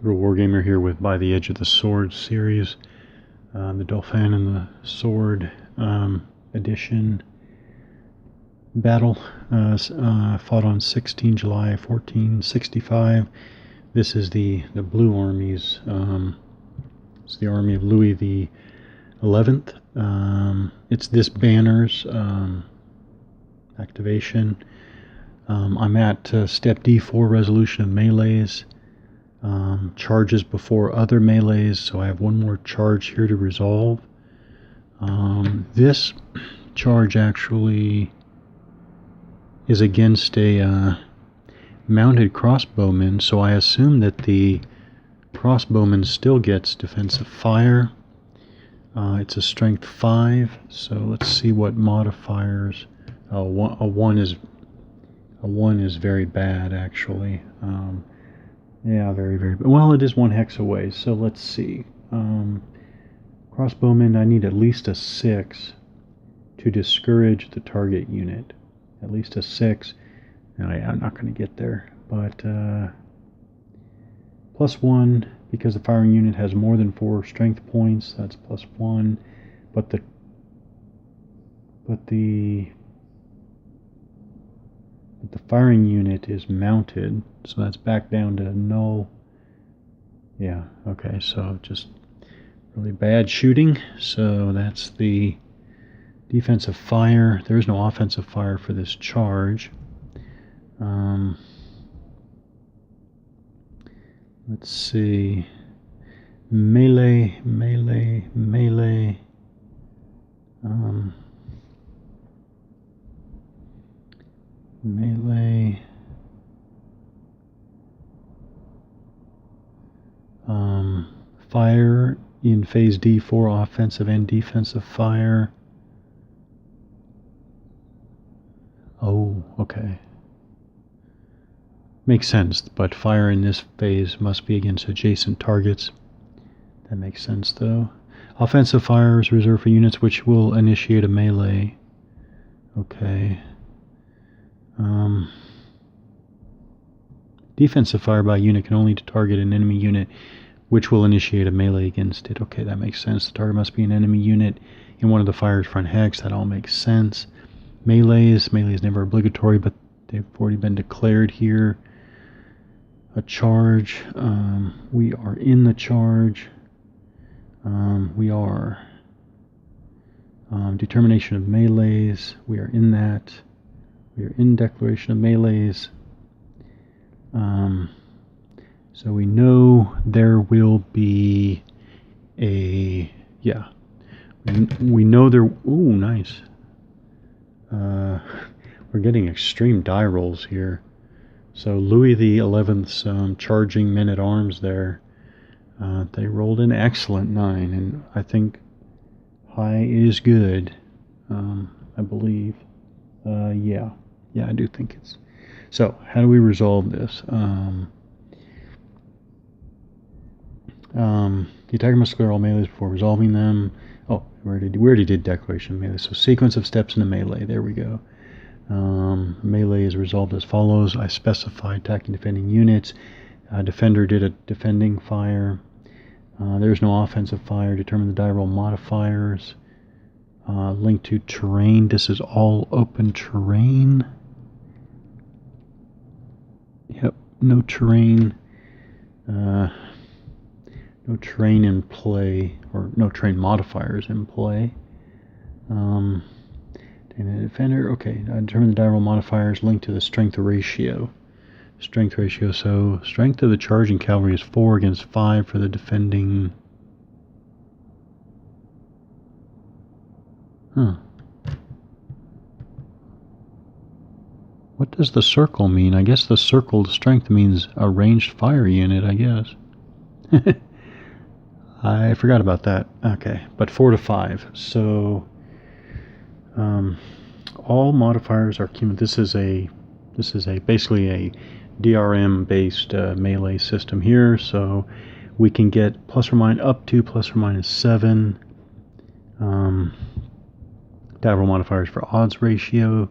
Little Wargamer here with By the Edge of the Sword series, the Dauphin and the Sword edition battle, fought on 16 July 1465. This is the Blue Armies. It's the army of Louis the 11th. It's this banner's activation. I'm at step D4, resolution of melees. Charges before other melees, so I have one more charge here to resolve. This charge actually is against a mounted crossbowman, so I assume that the crossbowman still gets defensive fire. It's a strength 5, so let's see what modifiers. A 1 is very bad, actually. Yeah, very, very bad. Well, it is 1 hex away, so let's see. Crossbowman, I need at least a 6 to discourage the target unit. At least a 6. No, I'm not going to get there, but +1 because the firing unit has more than 4 strength points. That's +1, but the firing unit is mounted, so that's back down to null. Yeah, okay, so just really bad shooting. So that's the defensive fire. There is no offensive fire for this charge. Let's see. Melee. Melee. Fire in phase D4, offensive and defensive fire. Oh, okay. Makes sense, but fire in this phase must be against adjacent targets. That makes sense, though. Offensive fire is reserved for units which will initiate a melee. Okay. Defensive fire by unit can only target an enemy unit which will initiate a melee against it. Okay, that makes sense. The target must be an enemy unit in one of the fire's front hex. That all makes sense. Melee is never obligatory, but they've already been declared here. A charge. We are in the charge. We are determination of melees. We are in that. We are in declaration of melees. So we know there will be a, yeah, we know there, ooh, nice. We're getting extreme die rolls here. So Louis the 11th's charging men-at-arms there, they rolled an excellent 9, and I think high is good, I believe. Yeah, I do think it's. So how do we resolve this? The attacker must clear all melees before resolving them. Oh, we already did declaration of melee. So sequence of steps in a melee. There we go. Melee is resolved as follows. I specify attacking defending units. Defender did a defending fire. There's no offensive fire. Determine the die roll modifiers. Link to terrain. This is all open terrain. Yep, no terrain. No terrain in play, or no terrain modifiers in play. And the defender, okay, determine the die roll modifiers linked to the strength ratio. Strength ratio, so strength of the charging cavalry is 4 against 5 for the defending. Huh. What does the circle mean? I guess the circled strength means a ranged fire unit, I guess. I forgot about that. Okay, but 4 to 5. So all modifiers are cumulative. This is basically a DRM based melee system here. So we can get plus or minus up to plus or minus 7 die roll modifiers for odds ratio.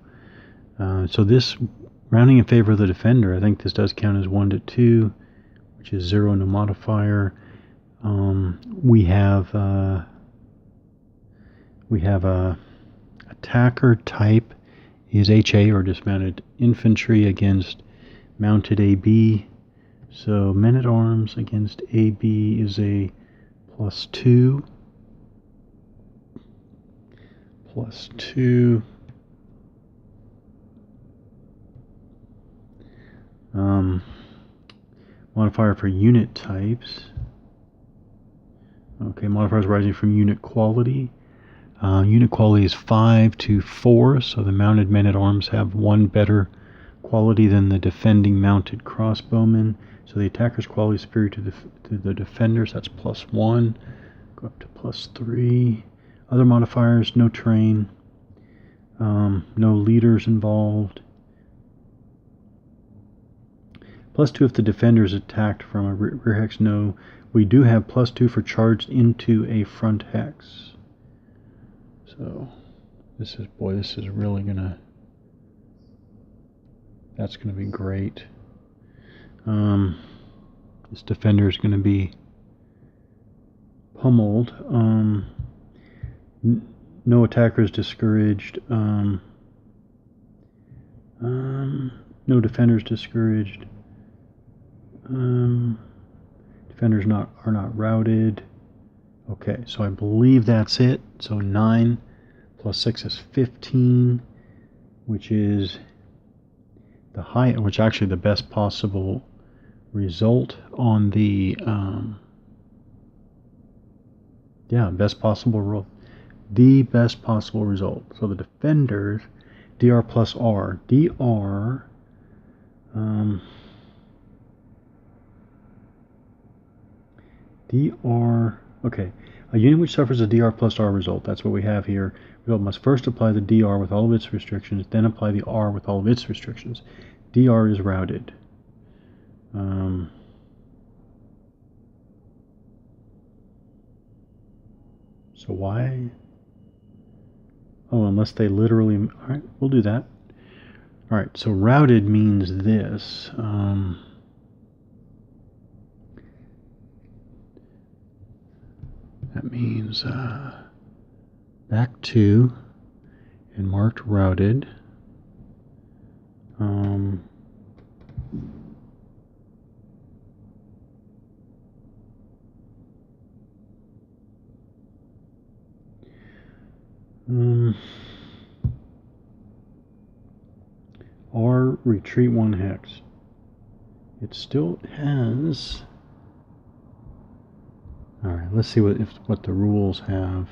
So this rounding in favor of the defender, I think this does count as 1 to 2. which is 0, no modifier. We have a attacker type is HA, or dismounted infantry, against mounted AB. So men-at-arms against AB is a +2. +2. Modifier for unit types. Okay, modifiers rising from unit quality. Unit quality is 5 to 4, so the mounted men-at-arms have 1 better quality than the defending mounted crossbowmen. So the attacker's quality is superior to the defenders. That's +1. Go up to +3. Other modifiers: no terrain, no leaders involved. +2 if the defender is attacked from a rear hex. No, we do have +2 for charged into a front hex. So this is really gonna. That's gonna be great. This defender is gonna be pummeled. No attackers discouraged. No defenders discouraged. Defenders are not routed. Okay, so I believe that's it. So 9 + 6 is 15, which is actually the best possible result on the best possible roll. The best possible result. So the defenders, DR + R. DR okay. A unit which suffers a DR + R result, that's what we have here. Result must first apply the DR with all of its restrictions, then apply the R with all of its restrictions. DR is routed. So why? Oh, unless they literally... Alright, we'll do that. Alright, so routed means this. That means back to and marked routed. R retreat 1 hex. It still has. All right, let's see what the rules have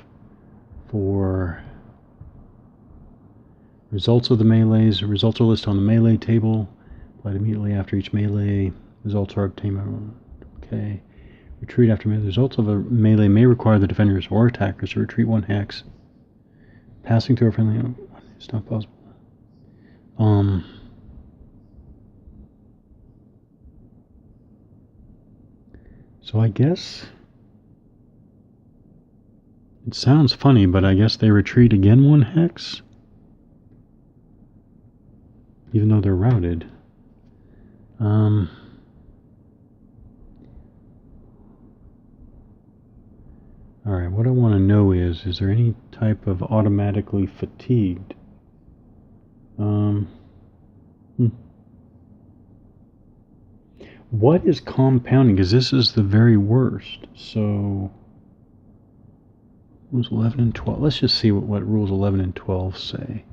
for results of the melees. Results are listed on the melee table. Applied immediately after each melee. Results are obtained. Okay. Retreat after melee. The results of a melee may require the defenders or attackers to retreat 1 hex. Passing through a friendly. It's not possible. So I guess it sounds funny, but I guess they retreat again 1 hex, even though they're routed. All right, what I want to know is there any type of automatically fatigued? What is compounding? Because this is the very worst. So rules 11 and 12. Let's just see what rules 11 and 12 say.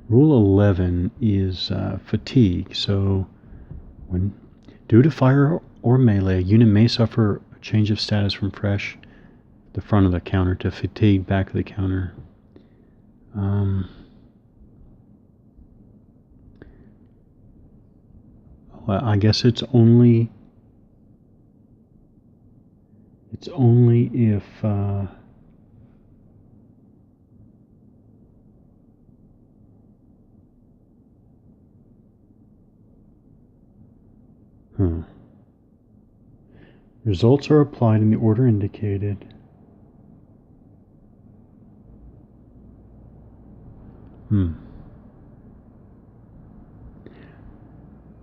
Rule 11 is fatigue. So when due to fire or melee, a unit may suffer a change of status from fresh, the front of the counter, to fatigue, back of the counter. Well, I guess it's only if results are applied in the order indicated.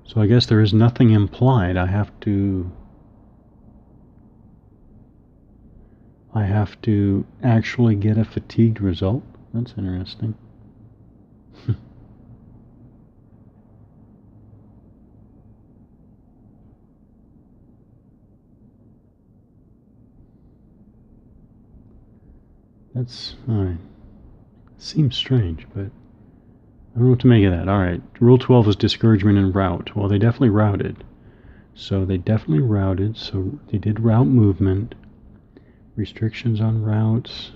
So I guess there is nothing implied. I have to I have to actually get a fatigued result. That's interesting. That's alright. Seems strange, but I don't know what to make of that. Alright, Rule 12 is discouragement and route. Well, they definitely routed. So they did route movement. Restrictions on routes.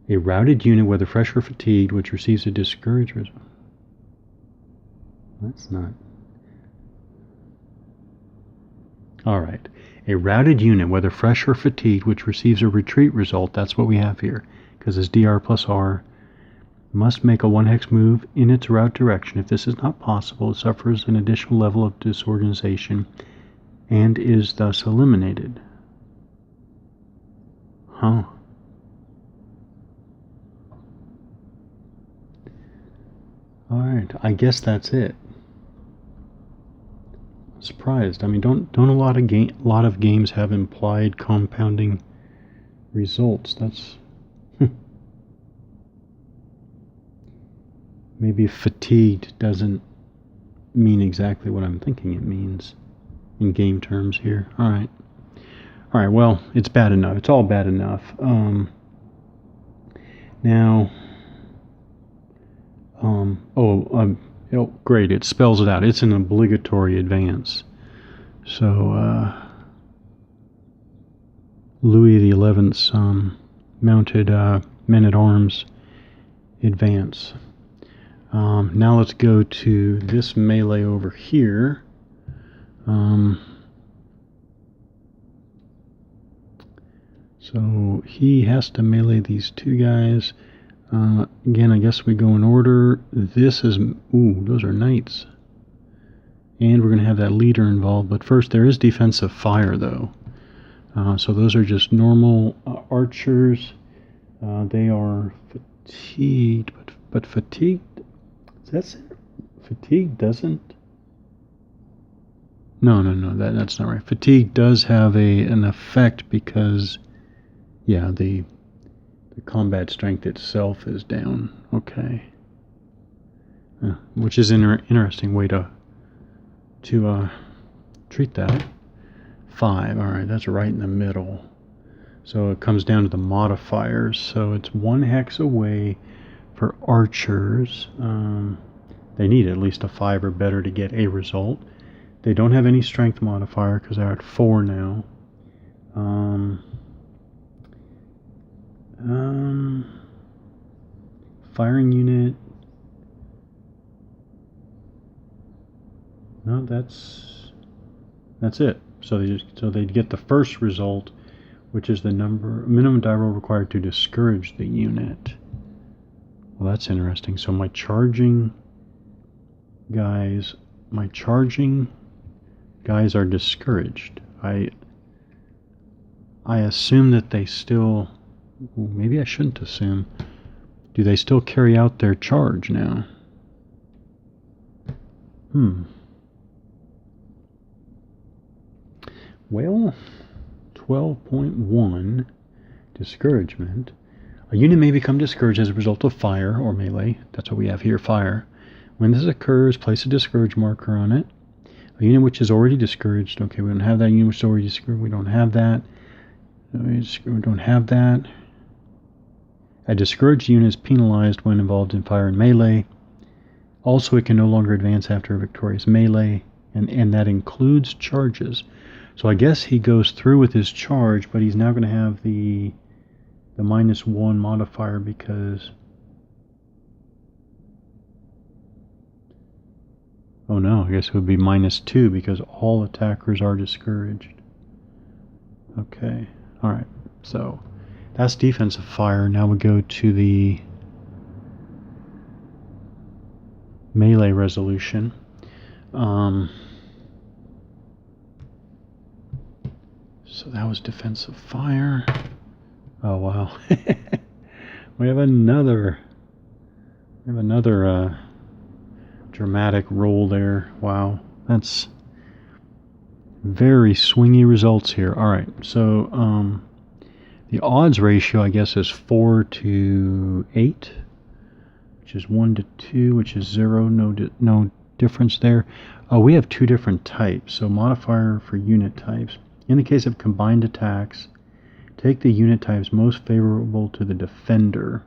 A routed unit, whether fresh or fatigued, which receives a discouraged result. That's not. Alright. A routed unit, whether fresh or fatigued, which receives a retreat result, that's what we have here, because it's dr plus r, must make a 1-hex move in its route direction. If this is not possible, it suffers an additional level of disorganization and is thus eliminated. Huh. Alright, I guess that's it. Surprised. I mean, don't a lot of games have implied compounding results? That's maybe fatigued doesn't mean exactly what I'm thinking it means in game terms here. All right. Well, it's bad enough. It's all bad enough. Now. Great. It spells it out. It's an obligatory advance. So, Louis XI's mounted men-at-arms advance. Now let's go to this melee over here. So he has to melee these two guys. Again, I guess we go in order. This is... Ooh, those are knights. And we're going to have that leader involved. But first, there is defensive fire, though. So those are just normal archers. They are fatigued. But fatigued... Fatigue doesn't... No, that's not right. Fatigue does have an effect because... Yeah, the combat strength itself is down. Okay. Which is an interesting way to treat that. 5. Alright, that's right in the middle. So it comes down to the modifiers. So it's 1 hex away for archers. They need at least a 5 or better to get a result. They don't have any strength modifier because they're at 4 now. Firing unit. No, that's it. So they get the first result, which is the minimum die roll required to discourage the unit. Well, that's interesting. So my charging guys are discouraged. I assume that they still... Well, maybe I shouldn't assume. Do they still carry out their charge now? Well, 12.1, discouragement. A unit may become discouraged as a result of fire or melee. That's what we have here, fire. When this occurs, place a discourage marker on it. A unit which is already discouraged. Okay, we don't have that unit which is already discouraged. We don't have that. We don't have that. A discouraged unit is penalized when involved in fire and melee. Also, it can no longer advance after a victorious melee, and that includes charges. So I guess he goes through with his charge, but he's now going to have the -1 modifier because... Oh no, I guess it would be -2 because all attackers are discouraged. Okay, alright, so that's defensive fire. Now we go to the melee resolution. So that was defensive fire. Oh wow. we have another dramatic roll there. Wow. That's Very swingy results here. All right, so the odds ratio, I guess, is 4 to 8, which is 1 to 2, which is 0. No difference there. We have two different types. So modifier for unit types. In the case of combined attacks, take the unit types most favorable to the defender,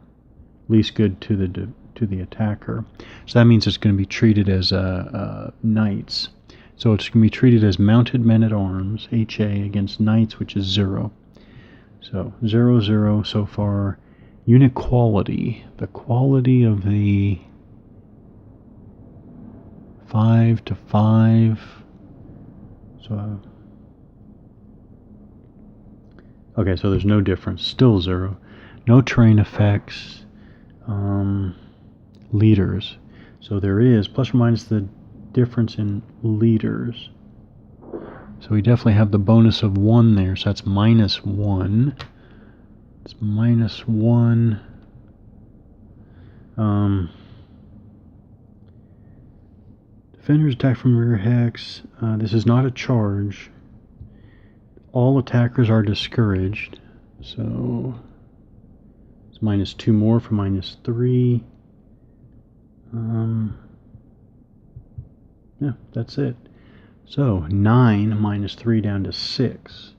least good to the attacker. So that means it's going to be treated as knights. So it's going to be treated as mounted men-at-arms, HA, against knights, which is 0. So 0, 0 so far. Unit quality. The quality of the 5 to 5. So okay, so there's no difference. Still 0. No terrain effects. Leaders. So there is plus or minus the difference in leaders. So we definitely have the bonus of 1 there. So that's -1. It's -1. Defenders attack from rear hex. This is not a charge. All attackers are discouraged. So it's -2 more for -3. Yeah, that's it. So 9 -3 down to 6.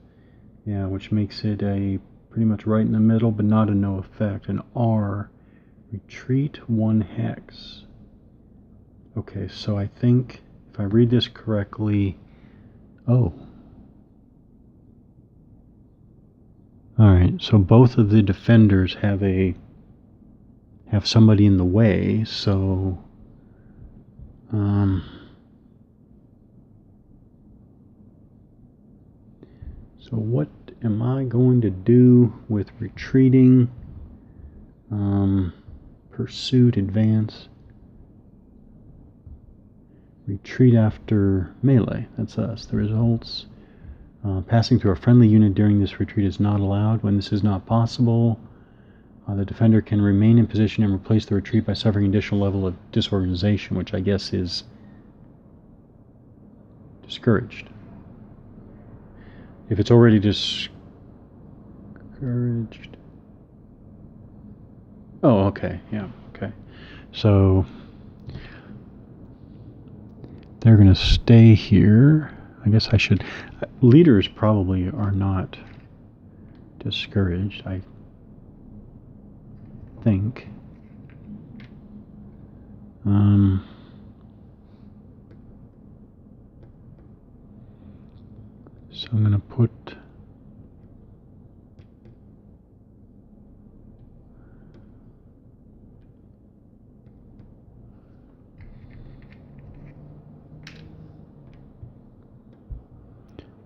Yeah, which makes it a pretty much right in the middle, but not a no effect. An R, retreat 1 hex. Okay, so I think if I read this correctly, oh. Alright, so both of the defenders have somebody in the way, so so what am I going to do with retreating, pursuit, advance, retreat after melee? That's us. The results. Passing through a friendly unit during this retreat is not allowed. When this is not possible, the defender can remain in position and replace the retreat by suffering an additional level of disorganization, which I guess is discouraged. If it's already discouraged... Oh, okay, yeah, okay. So they're going to stay here. I guess I should... Leaders probably are not discouraged, I think. So I'm going to put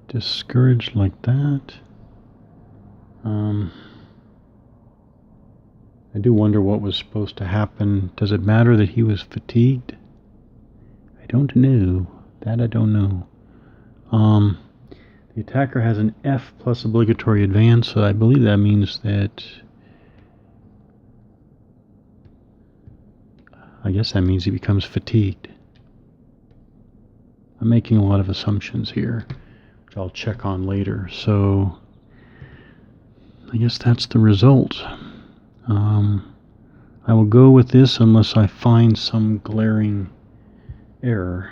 discouraged like that. I do wonder what was supposed to happen. Does it matter that he was fatigued? I don't know. That I don't know. The attacker has an F plus obligatory advance, so I believe that means that... I guess that means he becomes fatigued. I'm making a lot of assumptions here, which I'll check on later. So I guess that's the result. I will go with this unless I find some glaring error.